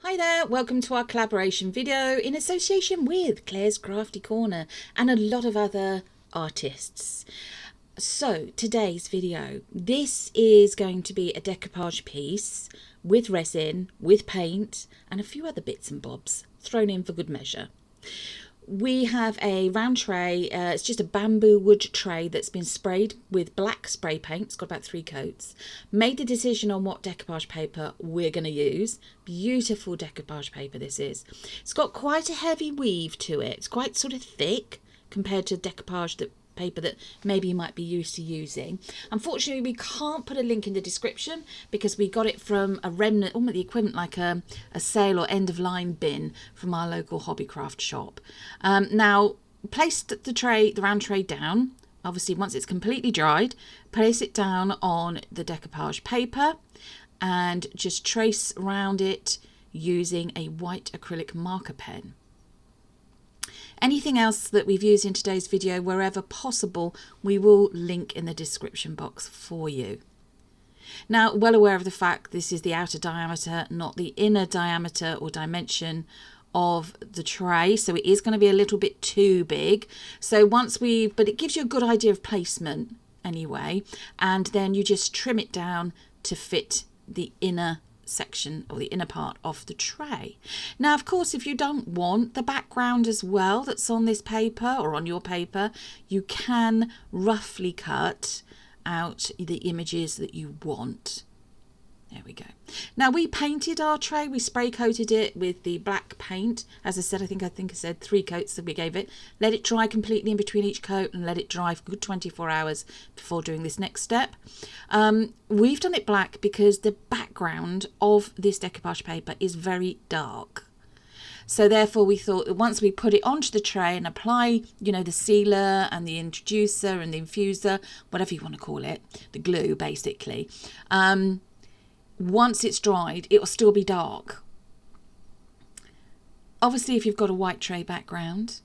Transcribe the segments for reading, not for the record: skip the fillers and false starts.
Hi there, welcome to our collaboration video in association with Claire's Crafty Corner and a lot of other artists. So today's video, this is going to be a decoupage piece with resin, with paint and a few other bits and bobs thrown in for good measure. We have a round tray, it's just a bamboo wood tray that's been sprayed with black spray paint. It's got about 3 coats. Made the decision on what decoupage paper we're going to use. Beautiful decoupage paper this is. It's got quite a heavy weave to it. It's quite sort of thick compared to decoupage paper that maybe you might be used to using. Unfortunately, we can't put a link in the description because we got it from a remnant, almost the equivalent like a sale or end of line bin from our local hobbycraft shop. Now, place the round tray down. Obviously, once it's completely dried, place it down on the decoupage paper and just trace around it using a white acrylic marker pen. Anything else that we've used in today's video, wherever possible, we will link in the description box for you. Now, well aware of the fact this is the outer diameter, not the inner diameter or dimension of the tray, so it is going to be a little bit too big. So but it gives you a good idea of placement anyway, and then you just trim it down to fit the inner section or the inner part of the tray. Now, of course, if you don't want the background as well that's on this paper or on your paper, you can roughly cut out the images that you want. There we go. Now, we painted our tray, we spray coated it with the black paint. As I said, I think I said 3 coats that we gave it. Let it dry completely in between each coat and let it dry for a good 24 hours before doing this next step. We've done it black because the background of this decoupage paper is very dark. So therefore we thought that once we put it onto the tray and apply, the sealer and the introducer and the infuser, whatever you want to call it, the glue basically, once it's dried, it will still be dark. Obviously, if you've got a white tray background,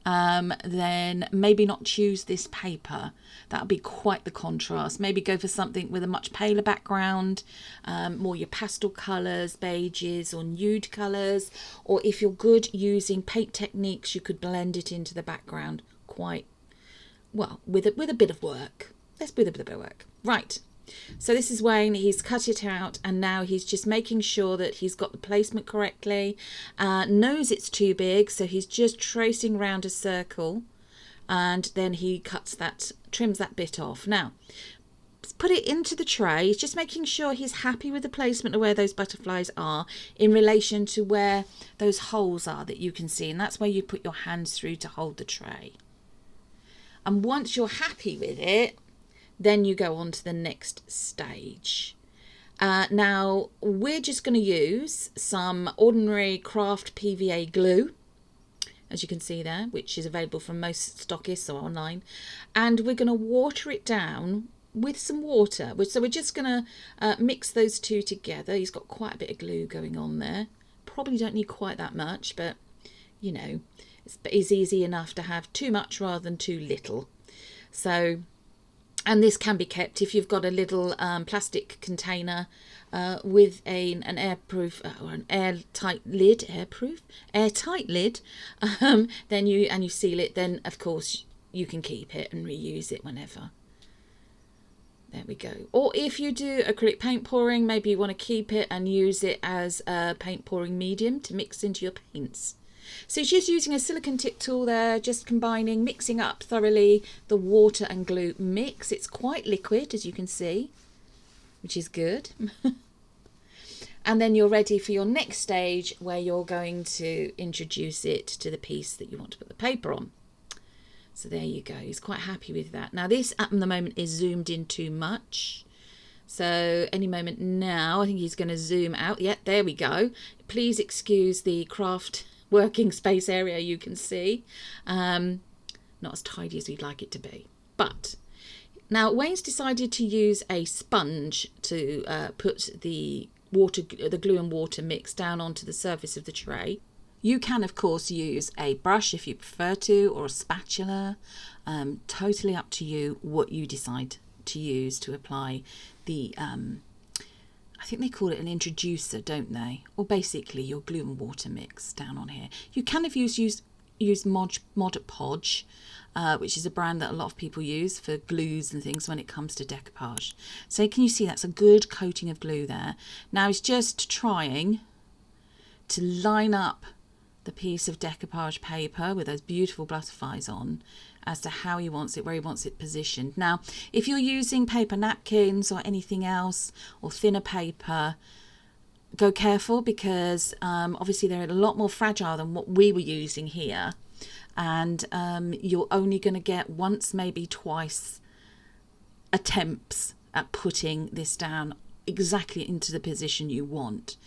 then maybe not choose this paper. That would be quite the contrast. Maybe go for something with a much paler background, more your pastel colours, beiges or nude colours. Or if you're good using paint techniques, you could blend it into the background quite well with a bit of work. Let's with a bit of work. Right. So this is Wayne, he's cut it out and now he's just making sure that he's got the placement correctly, knows it's too big, so he's just tracing around a circle and then he trims that bit off. Now, put it into the tray, he's just making sure he's happy with the placement of where those butterflies are in relation to where those holes are that you can see, and that's where you put your hands through to hold the tray. And once you're happy with it, then you go on to the next stage. Now, we're just going to use some ordinary craft PVA glue, as you can see there, which is available from most stockists or online. And we're going to water it down with some water. So we're just going to mix those two together. He's got quite a bit of glue going on there. Probably don't need quite that much, but, it's easy enough to have too much rather than too little. So... And this can be kept if you've got a little plastic container with an airproof or an airtight lid, airtight lid. Then you seal it. Then of course you can keep it and reuse it whenever. There we go. Or if you do acrylic paint pouring, maybe you want to keep it and use it as a paint pouring medium to mix into your paints. So it's just using a silicone tip tool there, just mixing up thoroughly the water and glue mix. It's quite liquid, as you can see, which is good. And then you're ready for your next stage where you're going to introduce it to the piece that you want to put the paper on. So there you go. He's quite happy with that. Now this at the moment is zoomed in too much. So any moment now, I think he's going to zoom out. Yeah, there we go. Please excuse the craft working space area you can see. Not as tidy as we'd like it to be. But now Wayne's decided to use a sponge to put the glue and water mix down onto the surface of the tray. You can of course use a brush if you prefer to, or a spatula. Totally up to you what you decide to use to apply the I think they call it an introducer, don't they? Or basically your glue and water mix down on here. You can have use Mod Podge, which is a brand that a lot of people use for glues and things when it comes to decoupage. So can you see that's a good coating of glue there? Now it's just trying to line up the piece of decoupage paper with those beautiful butterflies on as to how he wants it, where he wants it positioned. Now, if you're using paper napkins or anything else, or thinner paper, go careful, because obviously they're a lot more fragile than what we were using here. And you're only going to get once, maybe twice attempts at putting this down exactly into the position you want.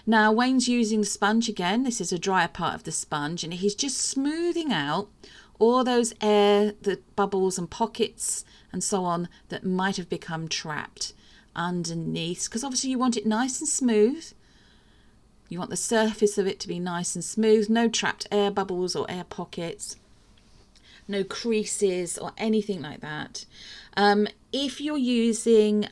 Now Wayne's using the sponge again. This is a drier part of the sponge, and he's just smoothing out all those air, the bubbles and pockets and so on that might have become trapped underneath, because obviously you want it nice and smooth. You want the surface of it to be nice and smooth, no trapped air bubbles or air pockets, no creases or anything like that. If you're using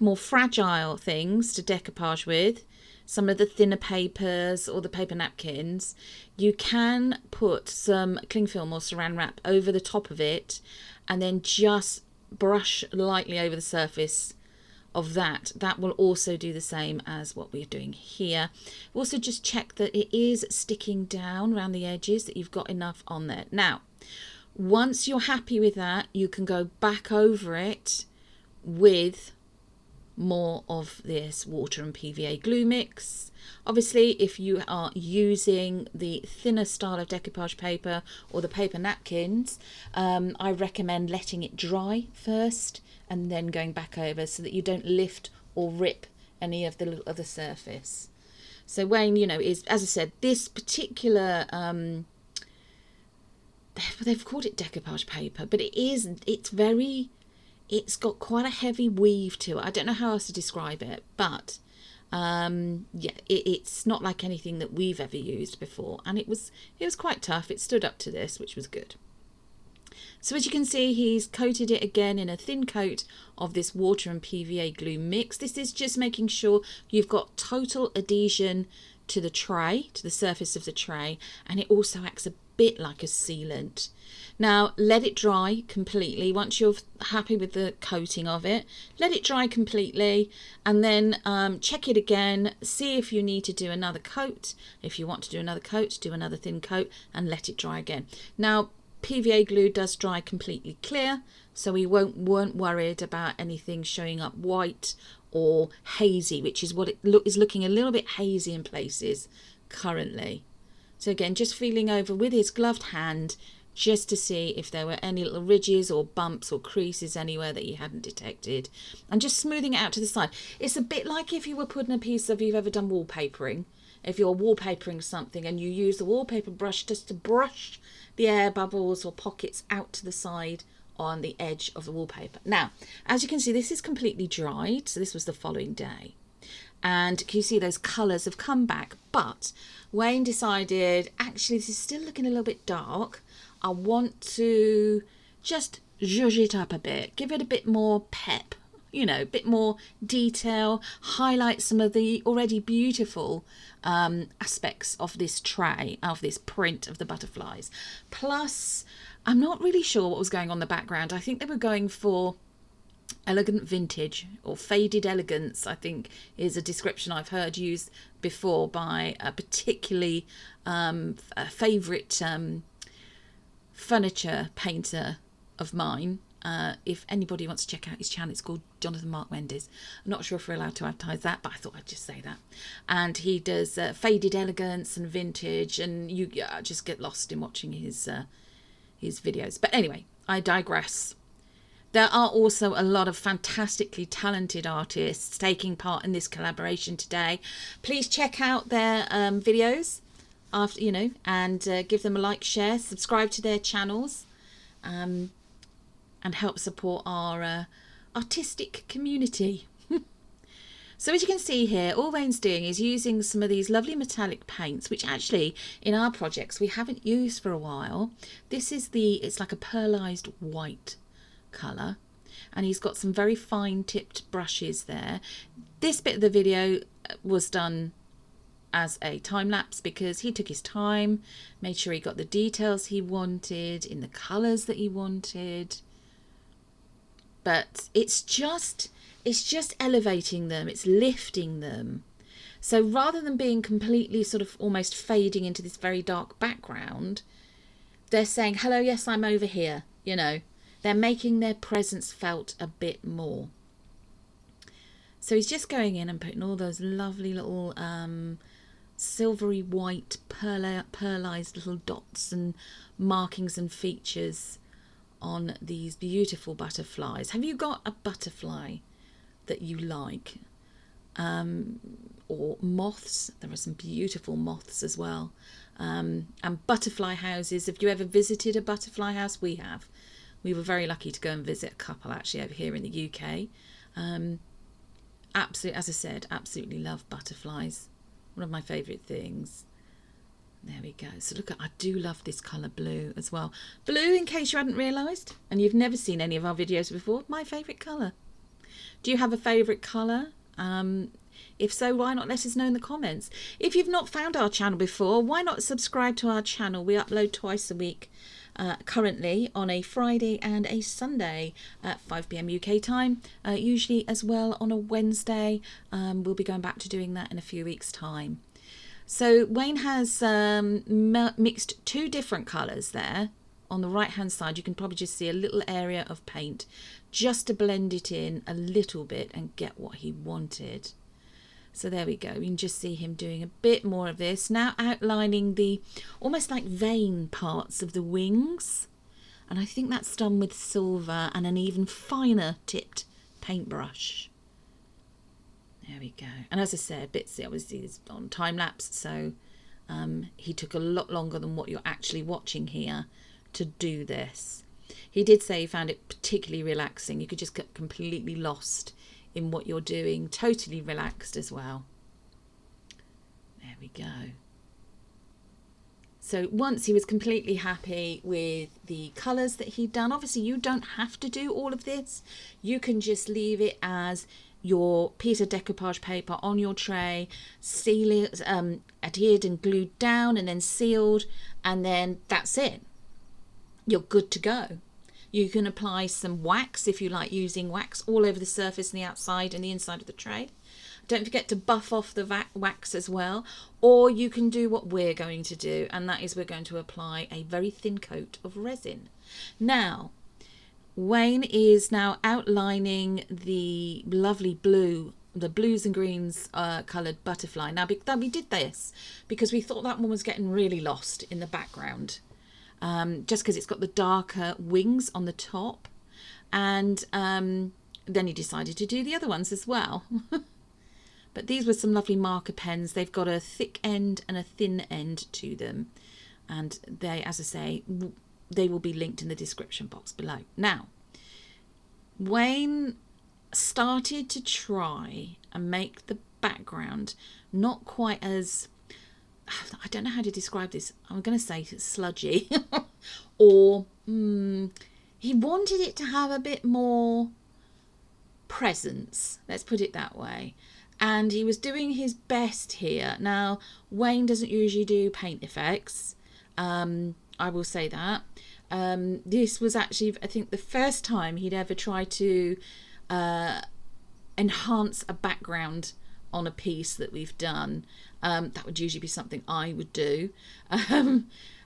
more fragile things to decoupage with, some of the thinner papers or the paper napkins, you can put some cling film or saran wrap over the top of it and then just brush lightly over the surface of that. That will also do the same as what we're doing here. Also just check that it is sticking down around the edges, that you've got enough on there. Now, once you're happy with that, you can go back over it with more of this water and PVA glue mix. Obviously, if you are using the thinner style of decoupage paper or the paper napkins, I recommend letting it dry first and then going back over, so that you don't lift or rip any of the surface. So Wayne, you know, is, as I said, this particular they've called it decoupage paper, but it's got quite a heavy weave to it. I don't know how else to describe it, but yeah, it's not like anything that we've ever used before, and it was quite tough. It stood up to this, which was good. So as you can see, he's coated it again in a thin coat of this water and PVA glue mix. This is just making sure you've got total adhesion to the tray, to the surface of the tray, and it also acts a bit like a sealant. Now let it dry completely. Once you're happy with the coating of it, let it dry completely, and then check it again, see if you need to do another coat. If you want to do another coat, do another thin coat and let it dry again. Now PVA glue does dry completely clear, so we weren't worried about anything showing up white or hazy, which is what it is looking a little bit hazy in places currently. So again, just feeling over with his gloved hand just to see if there were any little ridges or bumps or creases anywhere that you hadn't detected, and just smoothing it out to the side. It's a bit like if you were putting a piece of, you've ever done wallpapering, if you're wallpapering something and you use the wallpaper brush just to brush the air bubbles or pockets out to the side on the edge of the wallpaper. Now, as you can see, this is completely dried, so this was the following day. And can you see those colours have come back? But Wayne decided, actually, this is still looking a little bit dark. I want to just zhuzh it up a bit, give it a bit more pep, you know, a bit more detail, highlight some of the already beautiful aspects of this tray, of this print of the butterflies. Plus, I'm not really sure what was going on in the background. I think they were going for elegant vintage or faded elegance, I think is a description I've heard used before by a particularly favourite furniture painter of mine. If anybody wants to check out his channel, it's called Jonathan Mark Mendes. I'm not sure if we're allowed to advertise that, but I thought I'd just say that. And he does faded elegance and vintage, and you just get lost in watching his videos. But anyway, I digress. There are also a lot of fantastically talented artists taking part in this collaboration today. Please check out their videos after, you know, and give them a like, share, subscribe to their channels, and help support our artistic community. So as you can see here, all Wayne's doing is using some of these lovely metallic paints, which actually in our projects we haven't used for a while. This is it's like a pearlized white colour, and he's got some very fine tipped brushes there. This bit of the video was done as a time lapse because he took his time, made sure he got the details he wanted in the colours that he wanted. But it's just elevating them, it's lifting them. So rather than being completely sort of almost fading into this very dark background, they're saying, hello, yes, I'm over here, you know. They're making their presence felt a bit more. So he's just going in and putting all those lovely little silvery white pearlized little dots and markings and features on these beautiful butterflies. Have you got a butterfly that you like? Or moths? There are some beautiful moths as well. And butterfly houses. Have you ever visited a butterfly house? We have. We were very lucky to go and visit a couple actually over here in the UK. Absolutely, as I said, absolutely love butterflies. One of my favourite things. There we go. So look, I do love this colour blue as well. Blue, in case you hadn't realised, and you've never seen any of our videos before, my favourite colour. Do you have a favourite colour? If so, why not let us know in the comments? If you've not found our channel before, why not subscribe to our channel? We upload twice a week, currently on a Friday and a Sunday at 5 PM UK time, usually as well on a Wednesday. We'll be going back to doing that in a few weeks' time. So Wayne has mixed two different colours there. On the right hand side you can probably just see a little area of paint just to blend it in a little bit and get what he wanted. So there we go, you can just see him doing a bit more of this, now outlining the almost like vein parts of the wings, and I think that's done with silver and an even finer tipped paintbrush. There we go. And as I said, Bitsy obviously is on time lapse, so he took a lot longer than what you're actually watching here to do this. He did say he found it particularly relaxing. You could just get completely lost in what you're doing, totally relaxed as well. There we go. So once he was completely happy with the colours that he'd done, obviously you don't have to do all of this. You can just leave it as your piece of decoupage paper on your tray, seal it, adhered and glued down and then sealed, and then that's it. You're good to go. You can apply some wax if you like using wax all over the surface and the outside and the inside of the tray. Don't forget to buff off the wax as well, or you can do what we're going to do, and that is we're going to apply a very thin coat of resin. Now Wayne is now outlining the lovely blue, the blues and greens coloured butterfly. Now we did this because we thought that one was getting really lost in the background, just because it's got the darker wings on the top, and then he decided to do the other ones as well. But these were some lovely marker pens. They've got a thick end and a thin end to them, and they, as I say, they will be linked in the description box below. Now, Wayne started to try and make the background not quite as, I don't know how to describe this, I'm going to say sludgy, or he wanted it to have a bit more presence, let's put it that way. And he was doing his best here. Now, Wayne doesn't usually do paint effects, I will say that. This was actually, I think, the first time he'd ever tried to enhance a background on a piece that we've done. That would usually be something I would do.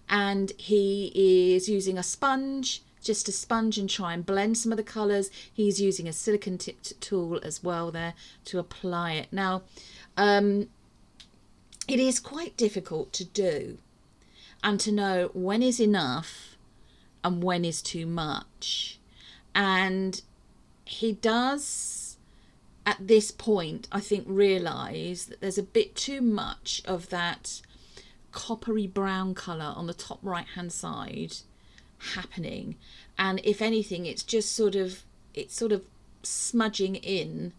And he is using a sponge, just a sponge, and try and blend some of the colours. He's using a silicone tipped tool as well there to apply it. Now, it is quite difficult to do and to know when is enough and when is too much. And he does, at this point, I think, realise that there's a bit too much of that coppery brown colour on the top right hand side happening, and if anything it's just sort of smudging in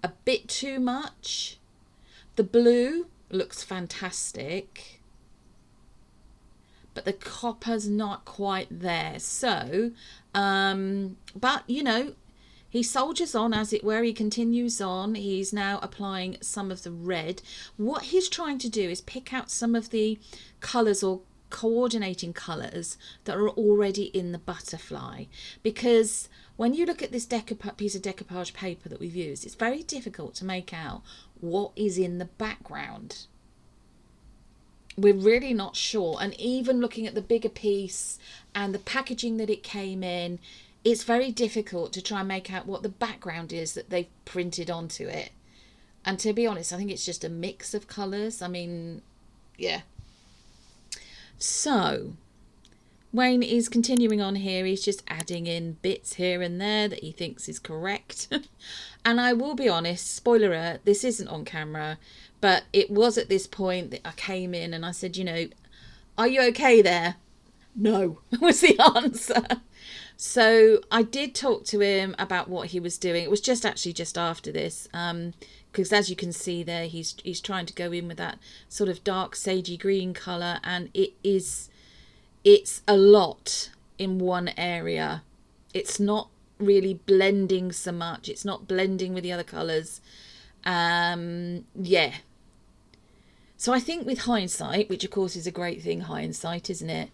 a bit too much. The blue looks fantastic, but the copper's not quite there. So but you know, he soldiers on, as it were. He continues on. He's now applying some of the red. What he's trying to do is pick out some of the colours or coordinating colours that are already in the butterfly, because when you look at this piece of decoupage paper that we've used, it's very difficult to make out what is in the background. We're really not sure, and even looking at the bigger piece and the packaging that it came in, it's very difficult to try and make out what the background is that they've printed onto it. And to be honest, I think it's just a mix of colours. I mean, yeah. So Wayne is continuing on here. He's just adding in bits here and there that he thinks is correct. And I will be honest, spoiler alert, this isn't on camera, but it was at this point that I came in and I said, you know, are you okay there? No, was the answer. So I did talk to him about what he was doing. It was just after this, because as you can see there, he's trying to go in with that sort of dark sagey green colour, and it's a lot in one area. It's not really blending so much. It's not blending with the other colours. Yeah. So I think with hindsight, which of course is a great thing, hindsight, isn't it?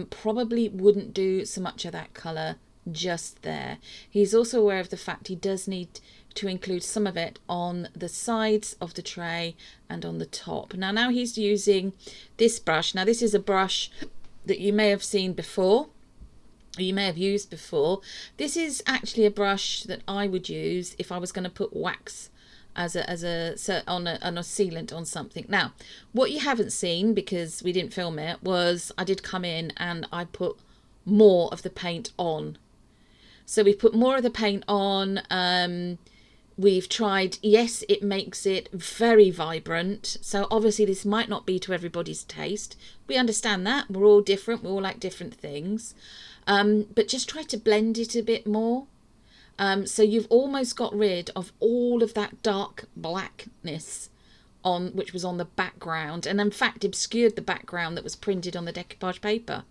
Probably wouldn't do so much of that colour just there. He's also aware of the fact he does need to include some of it on the sides of the tray and on the top. Now he's using this brush. Now this is a brush that you may have seen before, or you may have used before. This is actually a brush that I would use if I was going to put wax on a sealant on something. Now, what you haven't seen, because we didn't film it, was I did come in and I put more of the paint on. So we put more of the paint on. We've tried, yes, it makes it very vibrant. So obviously this might not be to everybody's taste. We understand that. We're all different. We all like different things. But just try to blend it a bit more. So you've almost got rid of all of that dark blackness which was on the background, and in fact obscured the background that was printed on the decoupage paper.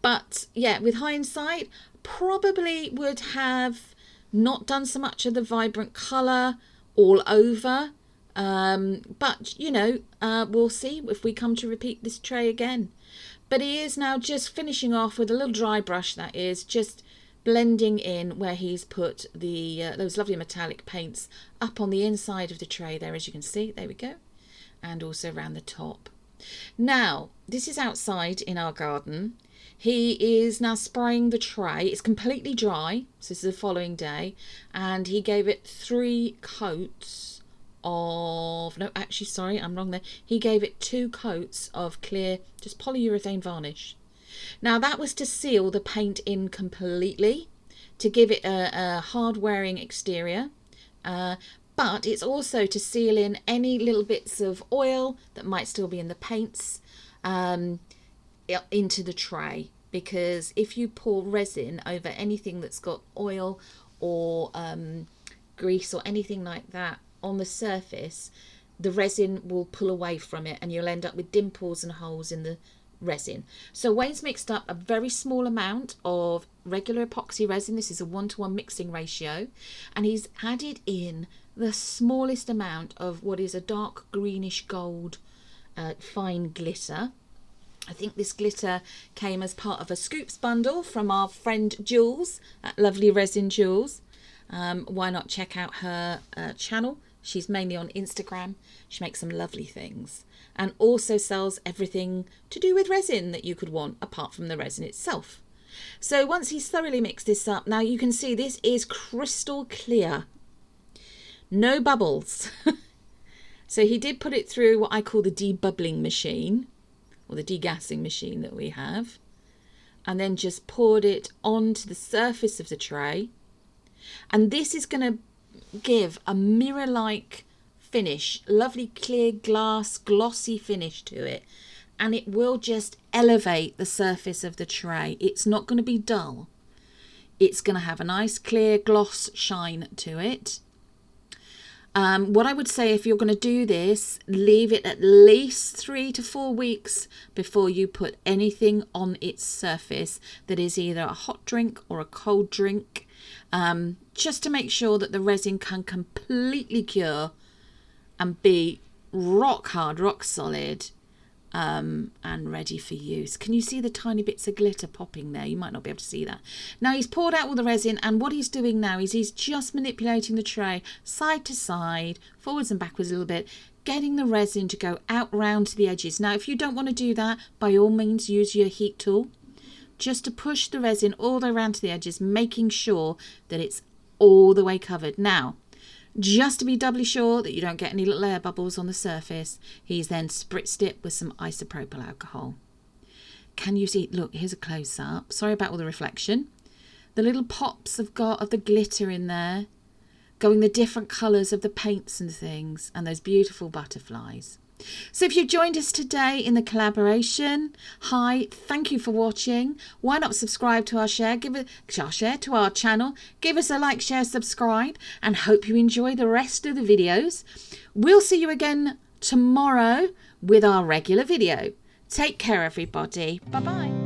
But yeah, with hindsight, probably would have not done so much of the vibrant colour all over. But you know, we'll see if we come to repeat this tray again. But he is now just finishing off with a little dry brush, that is, just blending in where he's put the those lovely metallic paints up on the inside of the tray there, as you can see. There we go. And also around the top. Now, this is outside in our garden. He is now spraying the tray. It's completely dry, so this is the following day, and he gave it 3 coats of, no, actually, sorry, I'm wrong there. He gave it 2 coats of clear, just polyurethane varnish. Now that was to seal the paint in completely, to give it a hard wearing exterior, but it's also to seal in any little bits of oil that might still be in the paints into the tray, because if you pour resin over anything that's got oil or grease or anything like that on the surface, the resin will pull away from it and you'll end up with dimples and holes in the resin. So Wayne's mixed up a very small amount of regular epoxy resin. This is a 1-to-1 mixing ratio, and he's added in the smallest amount of what is a dark greenish gold fine glitter. I think this glitter came as part of a scoops bundle from our friend Jules at Lovely Resin Jules. Why not check out her channel? She's mainly on Instagram. She makes some lovely things, and also sells everything to do with resin that you could want apart from the resin itself. So once he's thoroughly mixed this up, now you can see this is crystal clear. No bubbles. So he did put it through what I call the debubbling machine, or the degassing machine that we have, and then just poured it onto the surface of the tray. And this is going to give a mirror-like finish, lovely clear glass glossy finish to it, and it will just elevate the surface of the tray. It's not going to be dull. It's going to have a nice clear gloss shine to it. What I would say, if you're going to do this, leave it at least 3 to 4 weeks before you put anything on its surface that is either a hot drink or a cold drink. just to make sure that the resin can completely cure and be rock hard, rock solid, and ready for use. Can you see the tiny bits of glitter popping there? You might not be able to see that. Now he's poured out all the resin, and what he's doing now is he's just manipulating the tray side to side, forwards and backwards a little bit, getting the resin to go out round to the edges. Now if you don't want to do that, by all means use your heat tool just to push the resin all the way around to the edges, making sure that it's all the way covered. Now, just to be doubly sure that you don't get any little air bubbles on the surface, he's then spritzed it with some isopropyl alcohol. Can you see? Look, here's a close-up. Sorry about all the reflection. The little pops of the glitter in there, going the different colours of the paints and things, and those beautiful butterflies. So if you joined us today in the collaboration, hi, thank you for watching. Why not subscribe to our to our channel, give us a like, share, subscribe, and hope you enjoy the rest of the videos. We'll see you again tomorrow with our regular video. Take care, everybody. Bye-bye.